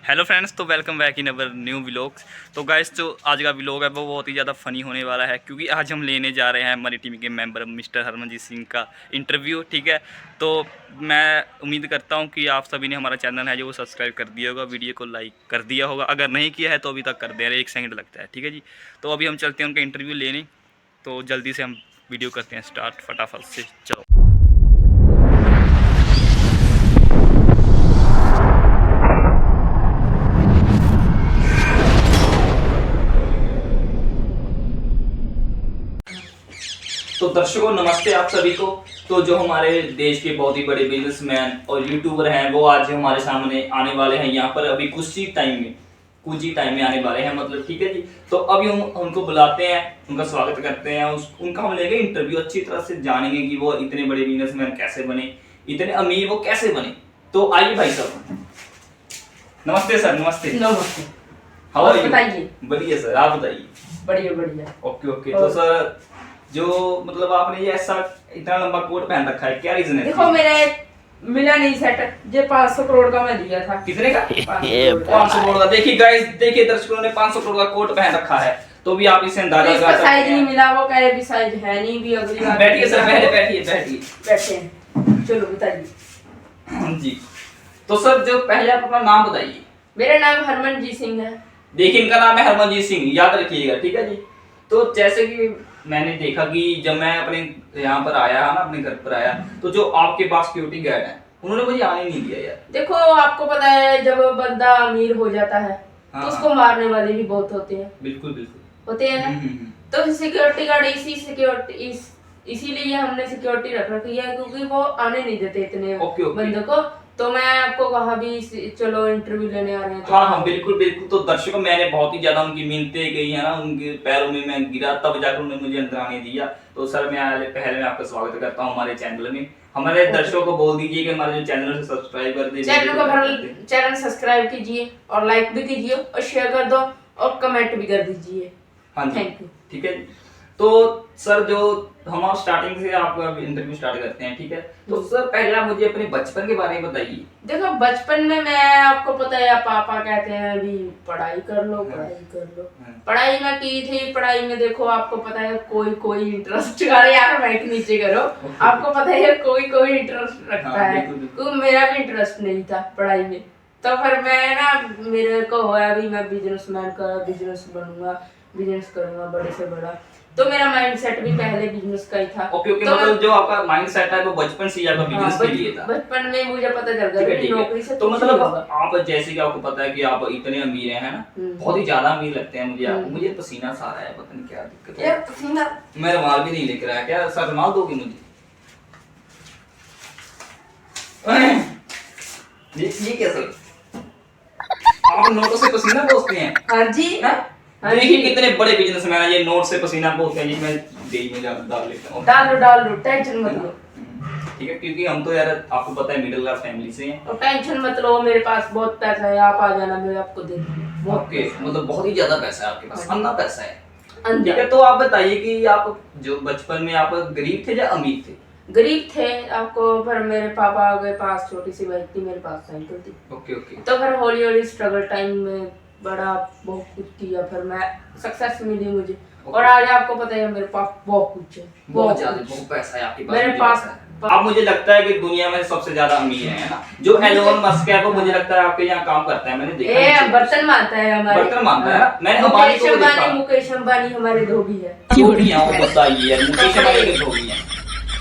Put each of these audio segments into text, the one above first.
Hello friends, तो welcome back in our new vlogs. तो guys, जो आज का व्लॉग है वो बहुत ही ज़्यादा फ़नी होने वाला है, क्योंकि आज हम लेने जा रहे हैं हमारी टीम के मेंबर मिस्टर हरमनजीत सिंह का इंटरव्यू। ठीक है, तो मैं उम्मीद करता हूं कि आप सभी ने हमारा चैनल है जो वो सब्सक्राइब कर दिया होगा, वीडियो को लाइक कर दिया होगा। अगर नहीं किया है तो अभी तक कर दें, 1 सेकंड लगता है। ठीक है जी, तो अभी हम चलते हैं उनका इंटरव्यू लेने। तो जल्दी से हम वीडियो करते हैं स्टार्ट, फटाफट से चलो। तो दर्शकों नमस्ते आप सभी को। तो जो हमारे देश के बहुत ही बड़े बिजनेसमैन और यूट्यूबर हैं वो आज हमारे सामने आने वाले हैं यहाँ पर, अभी कुछ ही टाइम में आने वाले हैं, मतलब। ठीक है जी, तो अभी हम उनको बुलाते हैं, उनका स्वागत करते हैं, उनका हम लेंगे इंटरव्यू, अच्छी तरह से जानेंगे कि वो इतने बड़े बिजनेसमैन कैसे बने, इतने अमीर वो कैसे बने। तो आइए भाई साहब। नमस्ते सर। नमस्ते। नमस्ते। How are you? बताइए। बढ़िया सर, आप बताइए। बढ़िया बढ़िया। Okay okay. तो सर जो मतलब आपने ये ऐसा इतना लंबा कोट पहन रखा है, क्या रीजन है? देखो मेरे मिला नहीं सेट, ये 500 करोड़ का मैं दिया था। कितने का? 500 करोड़ का। देखिए गाइस, देखिए दर्शकों ने 500 करोड़ का कोट पहन रखा है, तो भी आप इसे अंदाजा लगा सकते हैं। साइज नहीं मिला, वो कह रहे भी साइज है नहीं, भी अगली बार बैठिए सर, बैठिए। बैठे। चलो बताइए जी। तो सर जो पहले आप अपना नाम बताइए। मेरा नाम हरमनजीत सिंह है। देखिए इनका नाम है हरमनजीत सिंह, याद रखिएगा। ठीक है जी। तो जैसे कि मैंने देखा कि जब मैं अपने यहाँ पर आया ना, अपने घर पर आया, तो जो आपके पास सिक्योरिटी गार्ड है उन्होंने मुझे आने नहीं दिया यार। देखो आपको पता है, जब बंदा अमीर हो जाता है तो उसको मारने वाले भी बहुत होते हैं। बिल्कुल होते हैं ना। तो सिक्योरिटी गार्ड इसीलिए हमने सिक्योरिटी रख रखी है, क्योंकि वो आने नहीं देते इतने बंदों को। तो मैं आपको कहा भी चलो इंटरव्यू लेने आ रहे हैं। तो हाँ, बिल्कुल। तो दर्शकों, मैंने बहुत ही ज्यादा उनकी मिन्नतें गई है ना, उनके पैरों में मैं गिरा, तब जाकर उन्होंने मुझे अंदर आने दिया। तो सर मैं पहले आपका स्वागत करता हूँ हमारे चैनल में। हमारे दर्शकों को बोल दीजिए कि हमारे जो चैनल से सब्सक्राइब कर दीजिए, चैनल सब्सक्राइब कीजिए और लाइक भी कीजिए और शेयर कर दो और कमेंट भी कर दीजिए। हाँ जी, थैंक यू। ठीक है। तो सर जो हम स्टार्टिंग से आपका इंटरव्यू स्टार्ट करते हैं, ठीक है। तो सर पहले आप मुझे अपने बचपन के बारे में बताइए। देखो बचपन में मैं, आपको पता है पापा कहते हैं अभी पढ़ाई कर लो, पढ़ाई मैं की थी। पढ़ाई में देखो आपको पता है कोई इंटरेस्ट यार माइक नीचे करो। आपको पता है कोई इंटरेस्ट रखता है, तो मेरा भी इंटरेस्ट नहीं था पढ़ाई में। तो फिर मैं ना, मेरे को होया भी मैं बिजनेस बनूंगा, बिजनेस करूंगा बड़े से बड़ा। तो मेरा माइंडसेट भी पहले बिजनेस का ही था। ओके। तो मतलब जो आपका माइंडसेट है वो बचपन से ही आपका बिजनेस के लिए था। बचपन में मुझे पता चल गया कि नौकरी से तो मतलब आप जैसे कि आपको पता है कि आप इतने अमीर हैं ना, बहुत ही ज्यादा अमीर लगते हैं मुझे आप। मुझे पसीना सा आ रहा है, पता नहीं क्या दिक्कत है। पसीना मैं रुमाल भी नहीं लेकर आया, क्या सर रुमाल दोगे मुझे? ये कैसे आप नोटों से पसीना पोंछते हैं? हाँ जी। देखिए कितने बड़े बिजनेसमैन है, ये नोट से पसीना पोंछते हैं। ये मैं देही में डाल लेता हूँ। डाल लो, टेंशन मत लो। ठीक है, क्योंकि हम तो यार आपको पता है मिडिल क्लास फैमिली से हैं। और टेंशन मत लो, मेरे पास बहुत पैसा है, आप आ जाना, मैं आपको दे दूंगा। ओके, मतलब बहुत ही ज्यादा पैसा है आपके पास, अन्ना पैसा है। ठीक है, तो आप बताइए कि आप जो बचपन में आप गरीब थे या अमीर थे? गरीब थे आपको, पर मेरे पापा के पास छोटी सी बाइक थी, मेरे पास साइकिल थी। ओके। तो फिर हौली स्ट्रगल टाइम में बड़ा बहुत कुछ किया, फिर मैं सक्सेस मिली मुझे। और आज आपको पता है मेरे पास बहुत कुछ है, बहुत पैसा है आपके पास। मेरे पास आप, मुझे लगता है कि दुनिया में सबसे ज्यादा अमीर है ना, जो एलोन मस्क है वो मुझे लगता है आपके यहाँ काम करता है, मैंने देखा। बर्तन मानता है हमारे, बर्तन मानता है ना। मैंने मुकेश अंबानी हमारे धोबी है। बताइए यार, मुकेश अंबानी के धोबी है,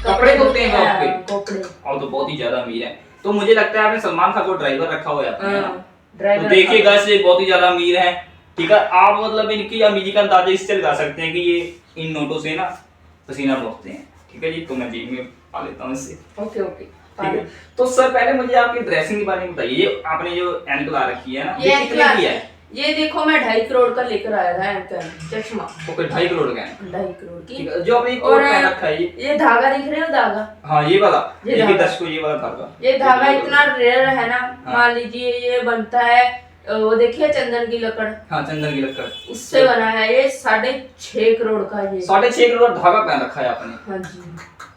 कपड़े धोते हैं आपके कपड़े। और तो बहुत ही ज्यादा अमीर है। तो मुझे लगता है आपने सलमान खान को ड्राइवर रखा हुआ है। तो देखिए गाइस, ये बहुत ही ज्यादा अमीर है। ठीक है, आप मतलब इनकी अमीरी का अंदाजा इससे लगा सकते हैं कि ये इन नोटों से ना पसीना पोंछते हैं। ठीक है जी, तो मैं जेब में पा लेता हूँ इससे। ओके। ठीक है, तो सर पहले मुझे आपकी ड्रेसिंग के बारे में बताइए। ये आपने जो एंकल ला रखी है ना, ये कितने की है? ये देखो मैं 2.5 करोड़ का लेकर आया था एंकल चश्मा। ओके, 2.5 करोड़ का है। 2.5 करोड़ की। जो आपने कोट पहन रखा है, ये धागा दिख रहे हो, धागा? हाँ, ये वाला। ये दर्शकों, ये वाला धागा। ये धागा इतना रेयर है ना। मान लीजिए ये बनता है, वो देखिए चंदन की लकड़। हाँ, चंदन की लकड़, उससे बना है। ये 6.5 करोड़ का। ये 6.5 करोड़ धागा पहन रखा है आपने। हाँ जी।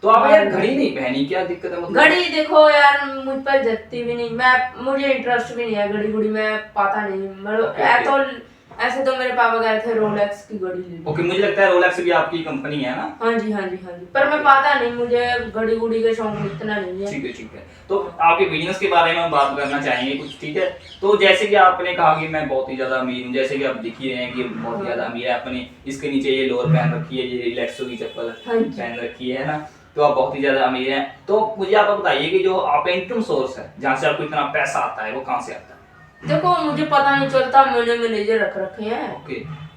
तो आप यार घड़ी नहीं पहनी, क्या दिक्कत है मतलब? घड़ी देखो यार मुझ पर जचती भी नहीं, मैं मुझे इंटरेस्ट भी नहीं है घड़ी घड़ी में, पता नहीं मतलब ओके, ऐसे तो मेरे पापा कह रहे थे रोलेक्स की घड़ी ले लो। ओके, मुझे लगता है रोलेक्स भी आपकी कंपनी है ना? हाँ जी हाँ जी हाँ जी, पर मैं पता नहीं, मुझे घड़ी गुड़ी का शौक इतना नहीं है। ठीक है, ठीक है। तो आपके बिजनेस के बारे में हम बात करना चाहेंगे कुछ, ठीक है? तो जैसे कि आपने कहा कि मैं बहुत ही ज्यादा अमीर हूँ, जैसे कि आप दिख ही रहे हैं कि बहुत ही ज्यादा अमीर है। आपने इसके नीचे ये लोअर पहन रखी है, ये रिलैक्सो की चप्पल हाँ जी। पहन रखी है ना, तो आप बहुत ही ज्यादा अमीर हैं। तो मुझे आप बताइए कि जो आपका इनकम सोर्स है, जहाँ से आपको इतना पैसा आता है, वो कहाँ से आता है? देखो मुझे पता नहीं चलता, मैंने मैनेजर रख रखे हैं, ओके,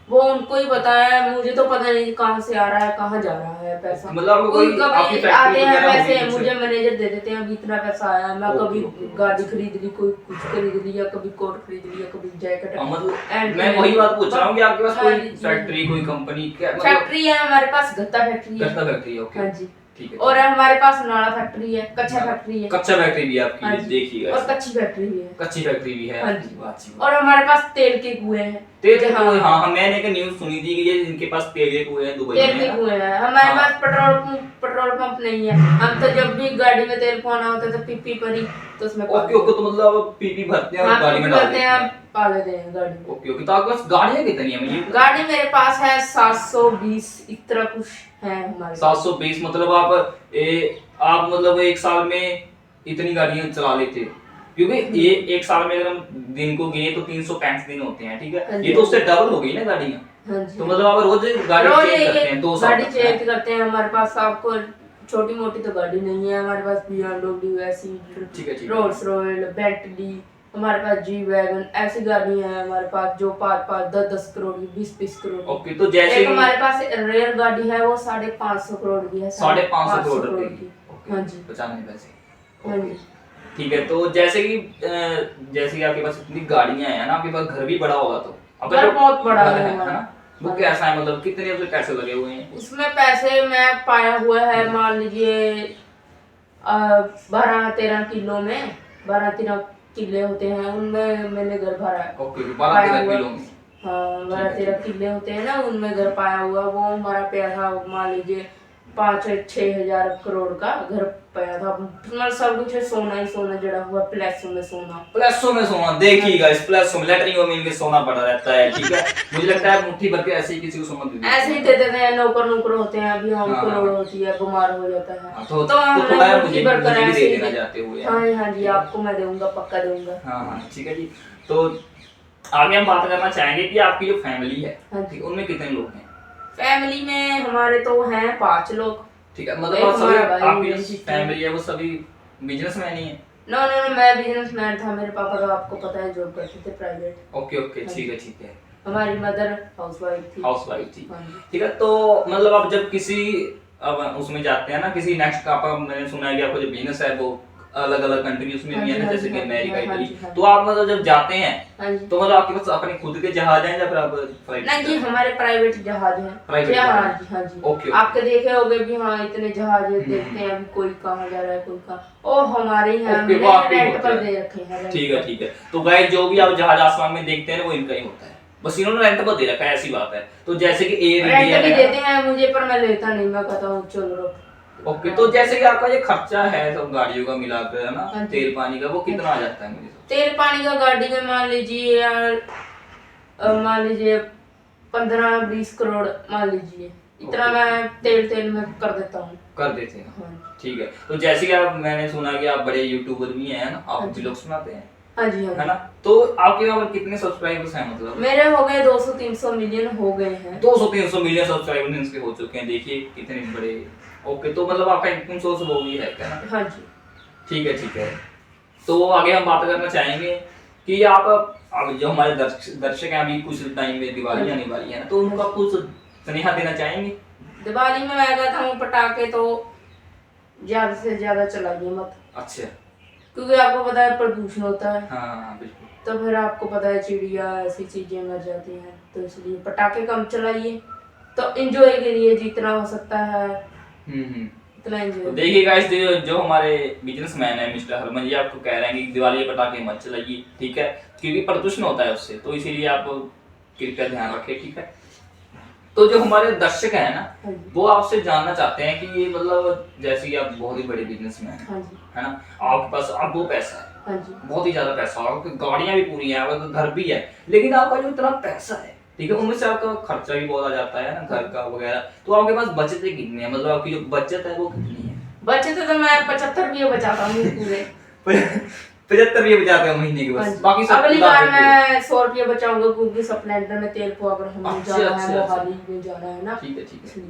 वो उनको ही पता है, मुझे तो पता नहीं कहाँ से आ रहा है कहाँ जा रहा है पैसा। मतलब आपको कोई आपकी कभी फैक्ट्री आते हैं वगैरह होगी पैसे, कुछ? मुझे मैनेजर दे देते हैं अभी इतना पैसा आया, मैं ओके, कभी ओके, गाड़ी खरीद ली, कोई कुछ खरीद लिया, कभी कोट खरीद लिया, कभी जैकेट। मतलब मैं वही बात पूछ रहा हूँ कि आपके पास कोई फैक्ट्री, कोई कंपनी, क्या मतलब? फैक्ट्री है हमारे पास, गत्ता फैक्ट्री है। गत्ता फैक्ट्री है, ओके। हाँ जी। ठीक है। और हमारे पास नाड़ा फैक्ट्री है, कच्चा फैक्ट्री है। कच्चा फैक्ट्री भी है आपकी, हाँ जी। देखिएगा। और कच्ची फैक्ट्री भी है। कच्ची फैक्ट्री भी है हाँ आपकी, जी। बात सी। और हमारे पास तेल के कुएं हैं। तेल के कुएं, हाँ हाँ, मैंने एक न्यूज़ सुनी थी कि ये इनके पास तेल के कुएं हैं दुबई में, तेल के है ना? कुएं हैं। हमारे हाँ। पास पेट्रोल पंप नहीं है। हम तो जब भी गाड़ी में तेल पाना होता है तो पीपी भरी तो उसमें ओके, ओके, तो मतलब आप पीपी भरते हैं और गाड़ी में डाल देते हैं। पा लेते हैं गाड़ी में। ओके, ओके, तो आपके पास गाड़ियाँ कितनी हैं मुझे? गाड़ी मेरे पास है 720, इतना कुछ है हमारे पास। 720, मतलब आप मतलब एक साल में इतनी गाड़ियाँ चला लेते हो? क्योंकि ये एक साल में अगर हम दिन को गिने तो 365 दिन होते हैं, ठीक है? ये तो उससे डबल हो गई ना गाड़ियाँ। हाँ जी। तो मतलब आप रोज गाड़ी रोज चेंज करते हैं 2 साल गाड़ी तक, चेंज करते हैं। हमारे पास आपको छोटी मोटी तो गाड़ी नहीं है, हमारे पास BMW ऐसी, ठीक है, ठीक है। रोल्स रॉयल, बेंटली, हमारे पास जी वैगन, ऐसी गाड़ी है हमारे पास जो 5-5, 10-10 करोड़ की, 20-20 करोड़ की। ओके, तो जैसे एक हमारे पास रेयर गाड़ी है, वो 550 करोड़ की है। 550 करोड़ रुपए की। हाँ जी। 95 पैसे। हाँ जी। ठीक है, तो जैसे कि आपके पास इतनी गाड़ियां हैं ना, आपके पास घर भी बड़ा होगा, तो आपका घर जो बहुत बड़ा घर है है हमारा। ना, वो कैसा है, मतलब कितने उसमें पैसे लगे हुए हैं? उसमें पैसे मैं पाया हुआ है, मान लीजिए 12-13 किलो में, 12-13 किले होते हैं, उनमें मैंने घर भरा है। ओके, 12-13 हुआ। किलो में। हाँ, 12-13 किले होते हैं ना, उनमें घर पाया हुआ, वो हमारा पाया था, मान लीजिए 5-6 हजार करोड़ का घर पाया था। मतलब सब कुछ है, सोना ही सोना जड़ा हुआ, प्लेसों में सोना। प्लसों में सोना, देखिएगा इस प्लसों में, लेटरिंग में इनके सोना पड़ा रहता है, ठीक है? मुझे लगता है मुट्ठी भर के ऐसे ही किसी को सोना दे देते ऐसे ही दे देते हैं, नौकर होते हैं, अभी हम हाँ, करोड़ हाँ। होती है, बीमार हो जाता है हाँ, तो हमने थोड़ा यार मुट्ठी मुझे भर कर भी ऐसे दे ही देना दे- चाहते हुए। हाँ हाँ जी, आपको मैं दूंगा, पक्का दूंगा। हाँ हाँ, ठीक है जी। तो आगे हम बात करना चाहेंगे कि आपकी जो फैमिली है, हाँ ठीक, उनमें कितने लोग हैं? फैमिली में हमारे तो हैं 5 लोग। ठीक है, मतलब एक आप सभी, हमारा भाई आपकी है, जो फैमिली है वो सभी बिजनेसमैन ही है? नो नो नो, मैं बिजनेसमैन था, मेरे पापा तो आपको पता है जॉब करते थे प्राइवेट। ओके, ओके, ठीक है, ठीक है। हमारी मदर हाउसवाइफ थी। हाउसवाइफ थी, हाँ जी। ठीक है। तो मतलब आप जब किसी अब उसमें जाते हैं ना, किसी नेक्स्ट का, आपका मैंने सुना है कि आपका जो बिजनेस है वो अलग अलग कंट्री उसमें हाँ भी है जी, ना, हाँ जैसे जी, कि हाँ जी, अमेरिका, हाँ जी, इटली, हाँ जी। तो आप मतलब जब जाते हैं हाँ जी। तो मतलब आपके पास अपने खुद के जहाज हैं या फिर आप फ्लाइट? नहीं जी, हमारे प्राइवेट जहाज हैं। प्राइवेट हाँ जहाज। जी हाँ जी। Okay, okay. आपके देखे होंगे भी, हाँ इतने जहाज देखते हैं, अभी कोई कहाँ जा रहा है, कोई कहाँ, और हमारे ही हैं, ओके, वो हमने आपके ही रेंट होते पर हैं। दे रखे हैं, रेंट ठीक है, पर। ठीक है। तो गाइस, जो भी आप जहाज आसमान में देखते हैं वो इनका ही होता है, बस इन्होंने रेंट पर दे रखा है, ऐसी बात है। तो जैसे कि एयर इंडिया रेंट भी है, देते हैं मुझे, पर मैं लेता नहीं, मैं कहता हूँ चलो। ओके, तो जैसे कि आपका ये खर्चा है सब गाड़ियों का मिलाकर, है ना, हाँ जी। तेल पानी का, वो कितना आ जाता है मुझे? तेल पानी का गाड़ी में मान लीजिए यार, मान लीजिए 15-20 करोड़ मान लीजिए, इतना ओके। मैं तेल में कर देता हूँ। कर देते हैं, हाँ ठीक है। तो जैसे कि आप, मैंने सुना कि आप बड़े यूट्यूबर भी हैं ना, आप हाँ जी। व्लॉग्स बनाते हैं, हाँ जी हाँ है जी। ना? तो आपके वहाँ पर कितने सब्सक्राइबर्स हैं मतलब? मेरे हो गए 200-300 मिलियन हो गए हैं। 200-300 मिलियन सब्सक्राइबर्स इनके हो चुके हैं, देखिए कितने बड़े। ओके, तो मतलब आपका इनकम सोर्स वो भी है क्या ना? हाँ जी। ठीक है, ठीक है। तो आगे हम बात करना चाहेंगे कि आप अब जो हमारे दर्शक हैं, अभी कुछ टाइम में दिवाली आने वाली है ना, तो उनको आप कुछ स्नेहा देना चाहेंगे? दिवाली में मैं कहता हूँ पटाखे तो ज्यादा से ज्यादा चलाइए मत, अच्छा। क्योंकि आपको पता है प्रदूषण होता है, हाँ, बिल्कुल। तो फिर आपको पता है चिड़िया ऐसी चीजें मर जाती हैं, तो इसलिए पटाखे कम चलाइए, तो एंजॉय करिए जितना हो सकता है इतना तो एंजॉय। देखिए गाइस, जो हमारे बिजनेसमैन है मिस्टर हरमन जी, आपको कह रहे हैं कि दिवाली के पटाखे मत चलाइए, ठीक है, क्योंकि प्रदूषण होता है उससे, तो इसीलिए आप कृपया ध्यान रखें, ठीक है। तो जो हमारे दर्शक है ना, हाँ जी। वो आपसे जानना चाहते हैं कि ये मतलब जैसे कि आप बहुत ही बड़े बिजनेसमैन हैं, हाँ जी। है ना, आपके पास अब वो पैसा है, हाँ जी। बहुत ही ज्यादा पैसा, आपकी गाड़ियां भी पूरी हैं, आपका घर भी है, लेकिन आपका जो इतना पैसा है, ठीक है, उनमें से आपका खर्चा भी बहुत आ जाता है ना, घर का वगैरह, तो आपके पास बचतें कितनी है, मतलब आपकी जो बचत है वो कितनी है? बचे तो मैं 75 रुपये बचाता हूँ पूरे। 75 बचाते हैं महीने के हाँ बस, जी। बाकी सब अगली उड़ा बार देते हो। मैं 100 रुपये बचाऊंगा क्योंकि स्प्लेंडर में तेल को अगर हमें अच्छा, जाना अच्छा, है, अच्छा। मोहाली में जाना है ना, ठीक है, ठीक है। इसलिए।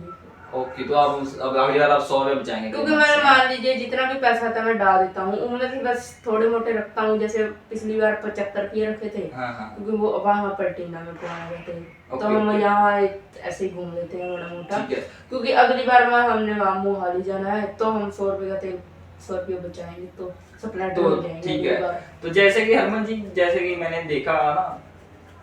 ओके, तो आप अब अगली बार आप 100 रुपये बचाएंगे क्योंकि कहीं मैंने से? मान लीजिए जितना भी पैसा था मैं डाल देता हूँ, उनमें से बस थोड़े मोटे रखता हूँ, जैसे पिछली बार 75 रुपये रखे थे, हाँ, हाँ। क्योंकि वो वहाँ पर टीना में पुराना रहते हैं, तो ओके, हम ओके। यहाँ ऐसे ही घूम लेते हैं मोटा मोटा। ठीक है। क्योंकि अगली बार में हमने वहाँ मोहाली जाना है, तो हम 100 रुपये का तेल 100 रुपये बचाएंगे, तो स्प्लेंडर तो में जाएंगे ठीक अगली है, बार। तो जैसे कि हरमन जी, जैसे कि मैंने देखा ना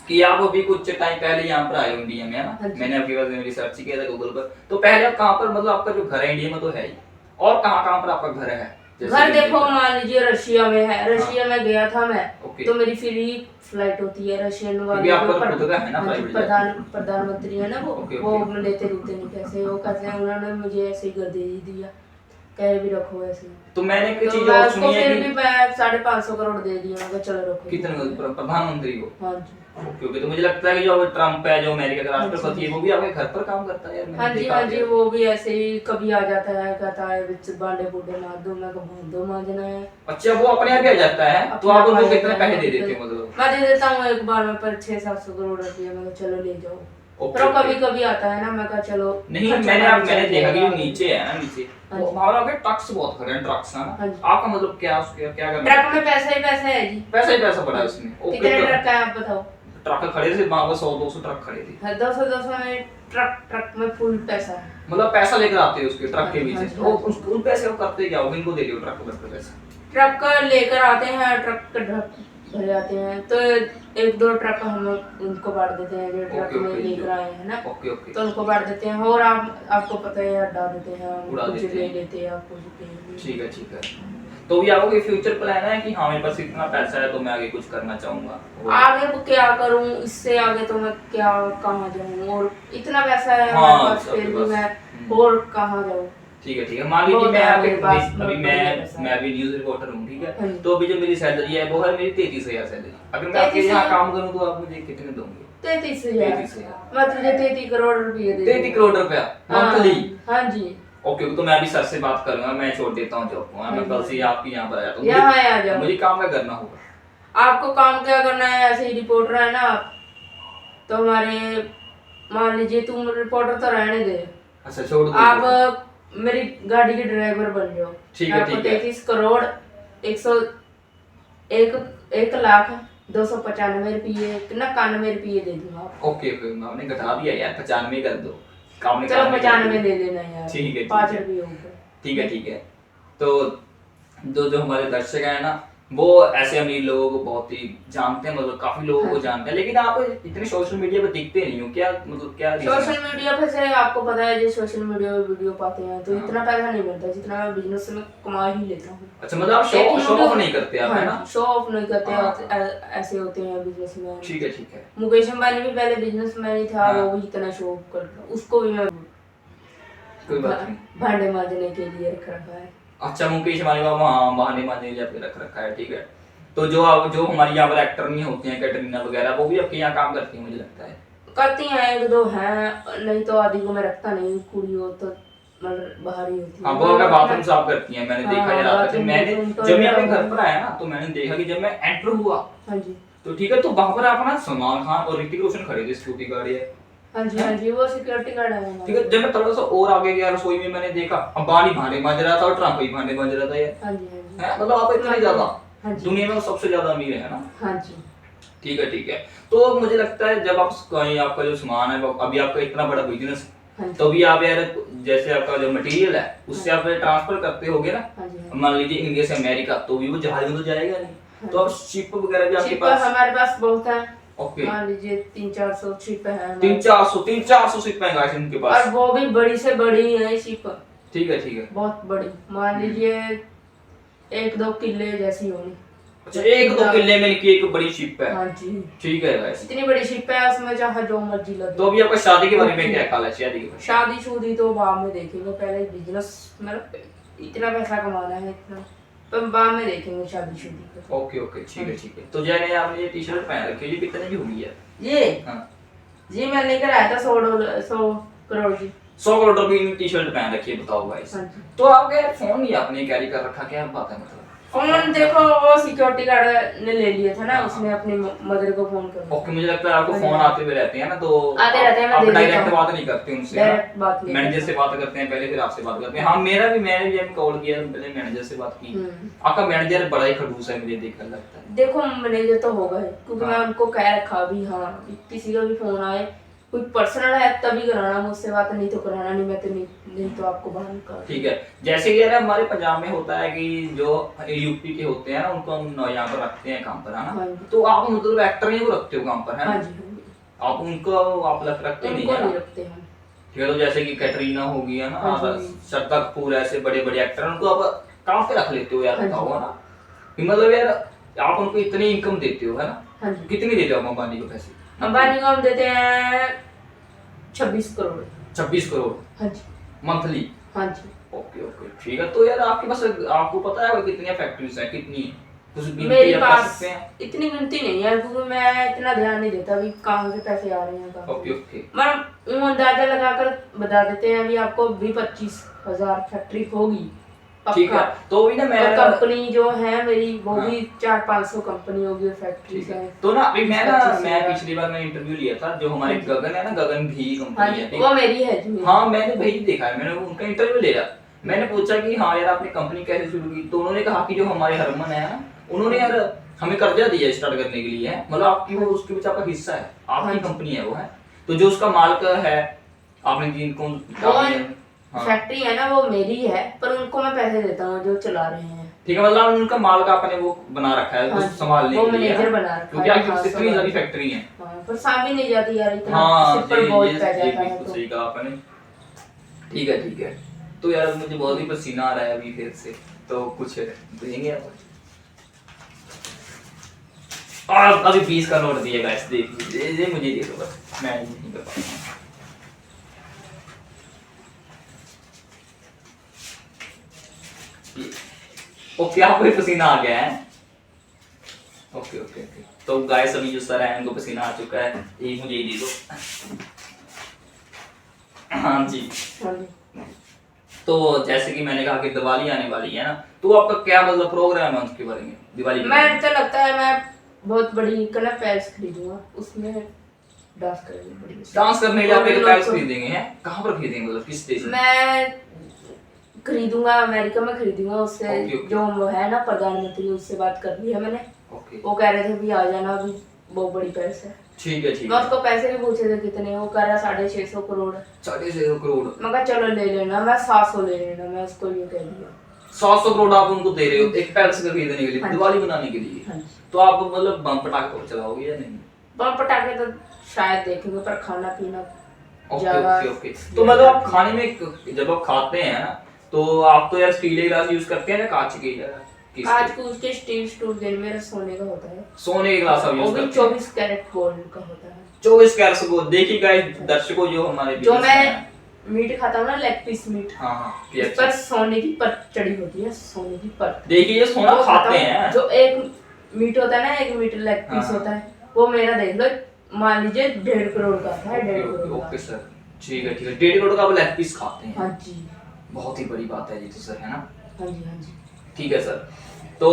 कि आप अभी कुछ टाइम पहले यहाँ पर आए हो इंडिया में, है हाँ ना, जी। मैंने आपके बारे में रिसर्च किया था गूगल पर, तो पहले आप कहाँ पर, मतलब आपका जो घर है इंडिया में तो है ही, और कहाँ कहाँ पर आपका घर है? जैसे घर कि देखो, इंडिया मान लीजिए रशिया में है, रशिया में गया था मैं, ओके। तो मेरी फ्री फ्लाइट होती है, रशियन वाले क्योंकि आपका जो तो खुद का है ना हाँ जी, फ्लाइट? प्रधानमंत्री है ना, ओके, वो ओके। लेते रुकते नहीं पैसे, वो कहते हैं, उन्होंने मुझे ऐसे ही कर दे दिया, कहे भी रखो ऐसे ही। तो मैंने एक तो चीज मैं और उसको सुनी है फिर भी कि मैं 550 करोड़ दे दिया, मैं कहा चलो रखो। कितने प्रधानमंत्री को? हाँ जी। क्योंकि तो मुझे लगता है कि जो ट्रम्प है, जो अमेरिका का हाँ जी। राष्ट्रपति है, वो भी आपके घर पर काम करता है यार, मैंने हाँ जी, देखा हाँ है। जी, वो भी ऐसे ही कभी आ जाता है, कहता है बिच बांडे बूढ़े मार दो, मैं कहा दो मांझना है। अच्छा, वो अपने आप ही आ जाता है, तो आप उनको कितने पैसे दे देते हो मतलब? मैं दे देता हूँ एक बार में पर 600-700 करोड़ रुपये, मैं कहा चलो ले जाओ। ओके, पर वो ओके। कभी कभी आता है ना, मैं कहा चलो नहीं, खर्चा मैंने पानी चल देखा कि जो जाएगा। नीचे है ना, नीचे हाँ वो जी। हमारा के ट्रक्स बहुत खड़े हैं, ट्रक्स है हाँ ना, जी। आपका मतलब क्या उसके क्या करना ट्रक में पैसा ही पैसा है जी। पैसा ही पैसा पड़ा है उसमें? कितने ओके, ट्रक है आप बताओ? ट्रक खड़े थे वहां पर, 100-200 ट्रक खड़े थे, 200 में ट्रक में फुल पैसा है। मतलब पैसा लेकर आते हैं उसके ट्रक के हाँ पीछे, जी, तो उन पैसे को करते क्या हो, इनको दे दियो ट्रक पर पैसा? ट्रक लेकर आते हैं, ट्रक भर जाते हैं, तो एक दो ट्रक हम उनको बांट देते हैं, जो ट्रक ओके, में ओके, लेकर आए हैं ना, ओके, ओके। तो उनको बांट देते हैं, और आपको पता है हटा देते हैं, उड़ा कुछ देते ले हैं। लेते हैं, आप कुछ ले ठीक है, ठीक है। तो भी आपको कोई फ्यूचर प्लान है कि हाँ मेरे पास इतना पैसा है तो मैं आगे कुछ करना चाहूंगा? आगे तो क्या करूं, इससे आगे तो मैं क्या कहाँ जाऊं, और इतना पैसा है हाँ, मेरे पास, फिर भी मैं और कहाँ जाऊं। ठीक है, ठीक है, मान लीजिए बहुत मैं है आपके मेरे पास, अभी बहुत बढ़िया पैसा मैं है। अभी न्यूज़ रिपोर्टर हूँ, ठीक हाँ है, जी। तो अभी जो मेरी सैलरी है वो है मेरी 33,000 सैलरी। अगर मैं आपके 33,000? यहाँ काम करूँ तो आप मुझे कितने दोगे? 33,000। 33,000। मैं तुझे 33 करोड़ रुपये दे 33 करोड़ रुपया मंथली? हाँ जी। ओके, तो मैं अभी सर से बात करूंगा, मैं छोड़ देता हूँ जॉब को, मैं कल से ही आपके यहाँ पर आ जाता हूँ। यहाँ आ जाओ। मुझे काम क्या करना होगा? आपको काम क्या करना है, ऐसे ही रिपोर्टर है ना आप, तो हमारे मान लीजिए तुम रिपोर्टर तो रहने दे, अच्छा, छोड़ दो। आप मेरी गाड़ी के ड्राइवर बन जाओ। ठीक है, आपको ठीक है। 33 करोड़ 1,02,95 रुपये 91 रुपये दे दूंगा आपको। ओके, ओके, आपने घटा दिया यार, 95 कर दो, काम ने चलो काम नहीं 95 किया। दे देना यार, ठीक है, ठीक 5 है। रुपये ऊपर। ठीक है, ठीक है। तो जो हमारे दर्शक हैं ना, वो ऐसे अमीर लोगों को बहुत ही जानते हैं, मतलब काफी लोगों को हाँ। जानते हैं, लेकिन आप इतने सोशल मीडिया पे दिखते नहीं हो, क्या मतलब क्या reason है? सोशल मीडिया पे से आपको पता है, जो सोशल मीडिया पे वीडियो पाते हैं तो हाँ। इतना पैसा नहीं मिलता जितना मैं बिजनेस में कमा ही लेता हूँ। अच्छा, मतलब आप शो ऑफ नहीं करते आप, है ना? शो ऑफ नहीं करते, हाँ। ऐसे होते हैं बिजनेसमैन। ठीक है, ठीक है। मुकेश अंबानी भी पहले बिजनेसमैन ही था, हाँ। वो भी इतना शो ऑफ करता, उसको भी मैं कोई बात नहीं। भांडे मांजने के लिए रख रखा है। अच्छा, मुकेश अंबानी का वहाँ बहाने मारने के लिए आपके रख रखा है, ठीक है। तो जो हमारे यहाँ पर एक्टर नहीं होते हैं, कैटरीना वगैरह, वो भी आपके यहाँ काम करती हैं मुझे लगता है? करती हैं, एक दो हैं, नहीं तो आदि को मैं रखता नहीं, कुड़ी हो तो मतलब बाहर ही होती है। हाँ, वो अगर बाथरूम साफ करती हैं, मैंने देखा यार आते थे, मैंने बाथरूम जब मैं अपने घर पर आया ना, तो मैंने देखा कि जब मैं एंटर हुआ, हाँ जी, तो ठीक है, तो वहां पर अपना सलमान खान और ऋतिक रोशन खड़े थे, स्कूटी गाड़ी है, हाँ जी, हाँ जी, वो सिक्योरिटी गार्ड है हमारा। ठीक है। जब मैं थोड़ा सा और आगे गया रसोई में, मैंने देखा अंबानी भांडे मांज रहा था और ट्रम्प भी भांडे मांज रहा था यार, हाँ जी, हाँ जी, है मतलब आप इतने ज्यादा हाँ जी, दुनिया में सबसे ज्यादा अमीर है ना? हाँ जी। ठीक है, ठीक है। तो मुझे लगता है जब आप कहीं आपका जो सामान है, अभी आपका इतना बड़ा बिजनेस, हाँ जी, तो भी आप यार जैसे आपका जो मटेरियल है उससे आप ट्रांसफर करते होगे ना, हाँ जी, हाँ मान लीजिए इंडिया से अमेरिका, तो भी वो जहाज में तो जाएगा नहीं, हाँ। तो आप शिप वगैरह भी आपके शिप पास? हमारे पास बहुत है, ओके, मान लीजिए 300-400 शिप है हमारे 300-400 शिप है गाइस इनके पास। पास। और वो भी बड़ी से बड़ी है शिप, ठीक है, ठीक है। बहुत बड़ी, मान लीजिए 1-2 किले जैसी होगी। अच्छा, 1-2 किले में की एक बड़ी शिप है। हाँ जी, ठीक है गाइस। इतनी बड़ी शिप है, उसमें चाहे जो मर्जी लगे। तो अभी आपका शादी के बारे में क्या ख्याल है? शादी के बारे में? शादी शुदी तो बाद में देखेंगे, पहले बिजनेस मतलब इतना पैसा कमाना है इतना, पर बाद में देखेंगे शादी शुदी को। ओके ओके, ठीक है ठीक है। तो जैने आपने ये टी-शर्ट पहन रखी है, ये कितने की होगी यार? ये हाँ, जी मैं लेकर आया था 100 करोड़ की। 100 करोड़ की टी-शर्ट पहन रखी है, बताओ गाइस। हाँ जी। तो आपके फोन ही आपने कैरी कर रखा, क्या बात है मतलब? फोन देखो, वो सिक्योरिटी गार्ड ने ले लिया था ना, हाँ। उसने अपनी मदर को फोन कर ओके, मुझे लगता है आपको हाँ फोन जी। आते हुए रहते हैं ना, तो आते रहते हैं, मैं आप दे देता डायरेक्ट हूँ। बात नहीं करते उनसे, डायरेक्ट बात नहीं मैनेजर करता। से बात करते हैं पहले, फिर आपसे बात करते हैं। हाँ, मैंने भी कॉल किया, पहले मैनेजर से बात की। आपका मैनेजर बड़ा ही खड़ूस है, मुझे देखकर लगता है। देखो मैनेजर तो होगा ही, क्योंकि हाँ। मैं उनको कह रखा भी, हाँ किसी का भी फोन आए कोई पर्सनल है तभी कराना मुझसे बात, नहीं तो कराना नहीं, मैं तो नहीं तो आपको बाहर निकाल। ठीक है, जैसे कि यार हमारे पंजाब में होता है कि जो यूपी के होते हैं ना, उनको हम यहाँ पर रखते हैं काम पर, है हाँ ना? जी। तो आप मतलब एक्टर ही को रखते हो काम पर, है ना? हाँ जी, हाँ जी। आप उनको आप रखते नहीं उनको है नहीं ना? रखते हम। ठीक है, तो जैसे कि कैटरीना होगी, है ना, हाँ जी। श्रद्धा कपूर, ऐसे बड़े बड़े एक्टर, उनको आप काम पे रख लेते हो यार, हाँ जी। बताओ, है ना? कि मतलब यार आप उनको इतनी इनकम देते हो, है ना? हाँ जी। कितनी देते हो आप अंबानी को पैसे? अंबानी को हम देते हैं 26 करोड़। 26 करोड़ हाँ जी। मंथली? हाँ जी। ओके ओके, ठीक है। तो यार आपके पास, आपको पता है कितनी फैक्ट्रीज हैं, कितनी कुछ गिनती मेरे आप कर पास सकते हैं? इतनी गिनती नहीं है, क्योंकि मैं इतना ध्यान नहीं देता अभी कहाँ से पैसे आ रहे हैं कहाँ ओके ओके, मैं अंदाजा लगाकर बता देते हैं, अभी आपको 20-25 हजार फैक्ट्री होगी ठीक है। पक्का। तो भी ना मैं और कंपनी जो है मेरी वो हाँ। भी 400-500 कंपनी होगी, फैक्ट्रीज ठीक है। है। तो ना अभी मैं 25,000 पिछली बार मैं इंटरव्यू लिया था, जो हमारे हाँ जी। गगन है ना, गगन भी हाँ कंपनी जी, है, ठीक? वो मेरी है जी, मेरी। हाँ, मैंने वही देखा है, मैंने उनका इंटरव्यू लिया। मैंने पूछा कि हाँ यार आपने कंपनी कैसे शुरू की, तो उन्होंने कहा कि जो हमारे हरमन है ना, उन्होंने यार हमें कर्जा दिया स्टार्ट करने के लिए, है मतलब आपकी वो उसके पीछे आपका हिस्सा है, हाँ आपकी जी। कंपनी है वो, है। तो जो उसका मालिक है, आपने जिनको वो हाँ, फैक्ट्री है ना वो मेरी है, पर उनको मैं पैसे देता हूँ जो चला रहे हैं। ठीक है, मतलब उनका मालिक आपने वो बना रखा है हाँ वो जी, संभालने वो के लिए, मैनेजर है? बना रखा क्योंकि है, आपकी हाँ, इतनी संभाल- सारी फैक्ट्री है। हाँ, पर सांभी नहीं जाती यार, इतना हाँ सिर पर जी, बोझ ये पै जाता है बिल्कुल तो। सही कहा आपने। ठीक है ठीक है। तो यार मुझे बहुत ही पसीना आ रहा है अभी फिर से, तो कुछ देंगे आप? और अभी 20 का नोट दिया गाइस, देखिए ये मुझे दे दो बस, मैं नहीं कर पाऊंगा। ओके, आपको भी पसीना आ गया है? Okay okay okay. तो गाइस अभी जो सर है उनको पसीना आ चुका है, ये मुझे ही दे दो। हाँ जी। हाँ जी। तो जैसे कि मैंने कहा कि दिवाली आने वाली है ना, तो आपका क्या मतलब प्रोग्राम है उसके बारे में, दिवाली के बारे मैं में? तो लगता है मैं बहुत बड़ी कलर पैड्स खरीदूंगा, उसमें डांस करेंगे बड़ी। डांस करने के लिए आप और एक लोग पैड्स को- खरीदेंगे हैं? कहाँ पर खरीदेंगे, मतलब किस देश में? मैं खरीदूंगा, अमेरिका में खरीदूंगा, उससे ओके, ओके। जो वो है ना प्रधानमंत्री, उससे बात कर ली है मैंने। ओके, वो कह रहे थे भी आ जाना, अभी बहुत बड़ी पैस है। ठीक है ठीक मैं है। उसको पैसे भी पूछे थे कितने, वो कह रहा 650 करोड़। 650 करोड़? मैं कहा चलो ले लेना, मैं 700 ले लेना, मैं उसको ये कह दिया। 700 करोड़ आप उनको दे रहे हो एक पैड्स का खरीदने के लिए, हाँ जी। दिवाली बनाने के लिए? हाँ जी। तो आप मतलब बम पटाखे चलाओगे या नहीं? बम पटाखे तो शायद देखेंगे, पर खाना पीना ओके ज्यादा- ओके ओके। तो मतलब आप खाने में जब आप खाते हैं ना, तो आप तो यार स्टील के गिलास यूज करते हैं या कांच के, किसके? आज को उसके स्टील दिन मेरा सोने का होता है, सोने के गिलास आप वो यूज भी करते हैं? 24 कैरेट गोल्ड का होता है। 24 कैरेट को देखिए गाइस, दर्शकों जो हमारे जो business मैं हैं। मीट खाता हूँ ना, लेग पीस मीट, हाँ हाँ, उस पर सोने की परत चढ़ी होती है, सोने की परत। देखिए ये सोना वो खाते बताओ, हैं। जो एक मीट होता है ना, एक मीट लेग पीस हाँ। होता है, वो मेरा देख लो, मान लीजिए 1.5 करोड़ का आता है, 1.5 करोड़ ओके का। सर, ठीक है ठीक है। 1.5 करोड़ का आप लेग पीस खाते हैं? हाँ जी। बहुत ही बड़ी बात है ये तो सर, है ना? हाँ जी। हाँ जी। ठीक है सर। तो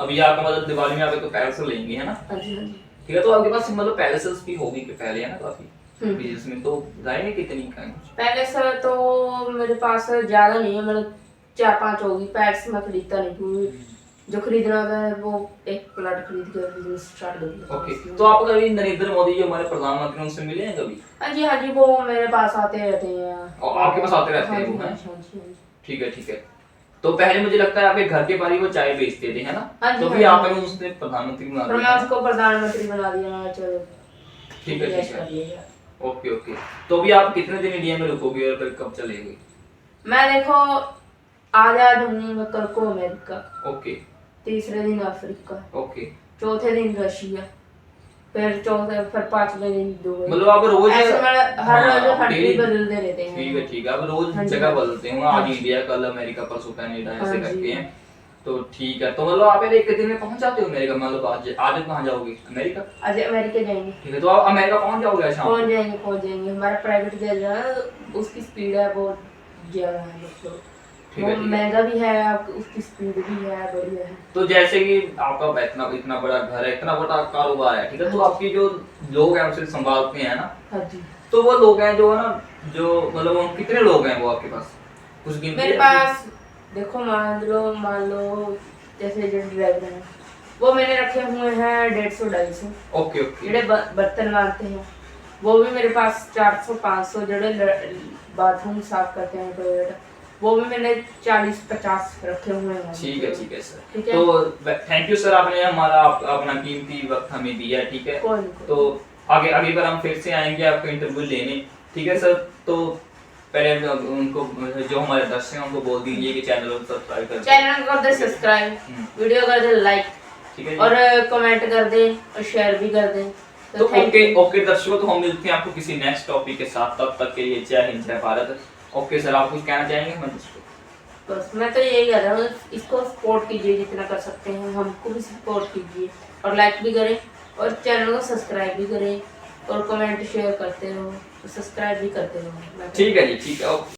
अभी आपका मतलब दिवाली में आप एक तो पैलेस लेंगे, है ना? हाँ जी। हाँ जी। ठीक है, तो आपके पास मतलब पैलेसेस भी होगी पहले, है ना, काफी हम्म। बिजनेस में, तो जाएंगे कितनी का है? पहले से तो मेरे पास ज्यादा नहीं है, मतलब 4-5 होगी। पैड्स में खरीदता नहीं, क्योंकि जो खरीदना होता है वो एक प्लॉट खरीद के बिजनेस स्टार्ट कर दिया। ओके, तो आप कभी नरेंद्र मोदी जो हमारे प्रधानमंत्री उनसे मिले हैं कभी? हाँ जी। हाँ जी, वो मेरे पास आते रहते हैं। और आपके पास आते रहते हाँ हैं जी, वो, हाँ हैं? जी, हाँ जी, हाँ जी। ठीक है ठीक है। तो पहले मुझे लगता है आपके घर के बाहर ही वो चाय बेचते थे, है ना? हाँ जी, तो हाँ फिर जी। आपने उसने प्रधानमंत्री बना पर मैं दिया। उसको प्रधानमंत्री बना दिया ना, चलो ठीक है यश ठीक कर है। लिया। Okay okay. तो अभी आप कितने दिन इंडिया में रुकोगे और फिर कब चलेंगे? मैं देखो आज आ जाऊंगी मैं कल को अमेरिका, ओके, तीसरे दिन अफ्रीका, ओके, चौथे दिन रशिया, फिर पांचवें दिन दुबई। मतलब आप रोज ऐसे मतलब हर रोज कंट्री डेली, बदलते रहते हैं। ठीक है ठीक है, अब रोज हाँ जी, जगह हाँ। बदलते हैं, हाँ आज जी। इंडिया, कल अमेरिका, परसों कनाडा, हाँ ऐसे जी। करते हैं। तो ठीक है, तो मतलब आप एक दिन में पहुंच जाते हो अमेरिका, मतलब आज आज कहाँ जाओगे अमेरिका? आज अमेरिका जाएंगे। ठीक है, तो आप अमेरिका पहुंच जाओगे आज शाम को? पहुंच जाएंगे। हमारा प्राइवेट जेट है, उसकी स्पीड है बहुत ज्यादा है, मतलब ठीक वो है, ठीक है। महंगा भी है, उसकी स्पीड भी है, बढ़िया है। तो जैसे कि आपका इतना इतना बड़ा घर है, इतना बड़ा कारोबार है, ठीक है, तो हाँ। आपकी जो लोग हैं उनसे संभालते हैं ना, हाँ जी। तो वो लोग हैं जो है ना, जो मतलब वो कितने लोग हैं वो आपके पास, कुछ गिनती मेरे है? पास देखो, मान लो जैसे जो ड्राइवर है, वो मैंने रखे हुए हैं 150-250। ओके ओके, ਜਿਹੜੇ बर्तन मारते हैं वो भी मेरे पास 400-500। ਜਿਹੜੇ बाथरूम साफ करते हैं, टॉयलेट, वो भी मैंने 40-50 रखे हुए हैं। ठीक है सर। ठीक है। तो थैंक यू सर, आपने हमारा अपना कीमती वक्त हमें दिया, ठीक है। कोई नहीं। तो आगे आगे बार हम फिर से आएंगे आपका इंटरव्यू लेने, ठीक है सर। तो पहले उनको जो हमारे दर्शक हैं उनको बोल दीजिए कि चैनल को सब्सक्राइब कर दें। चैनल को कर दे सब्सक्राइब, वीडियो कर दे लाइक, ठीक है और जी। कमेंट कर दे और शेयर भी कर दे। तो thank ओके you। ओके दर्शकों, तो हम मिलते हैं आपको किसी नेक्स्ट टॉपिक के साथ, तब तक के लिए जय हिंद जय भारत। ओके सर, आप कुछ कहना चाहेंगे हमारे दोस्तों? बस मैं तो यही कह रहा हूँ, इसको सपोर्ट कीजिए जितना कर सकते हैं, हमको भी सपोर्ट कीजिए, और लाइक भी करें, और चैनल को सब्सक्राइब भी करें, और कमेंट शेयर करते रहो, सब्सक्राइब भी करते रहो। ठीक है जी, ठीक है, ओके।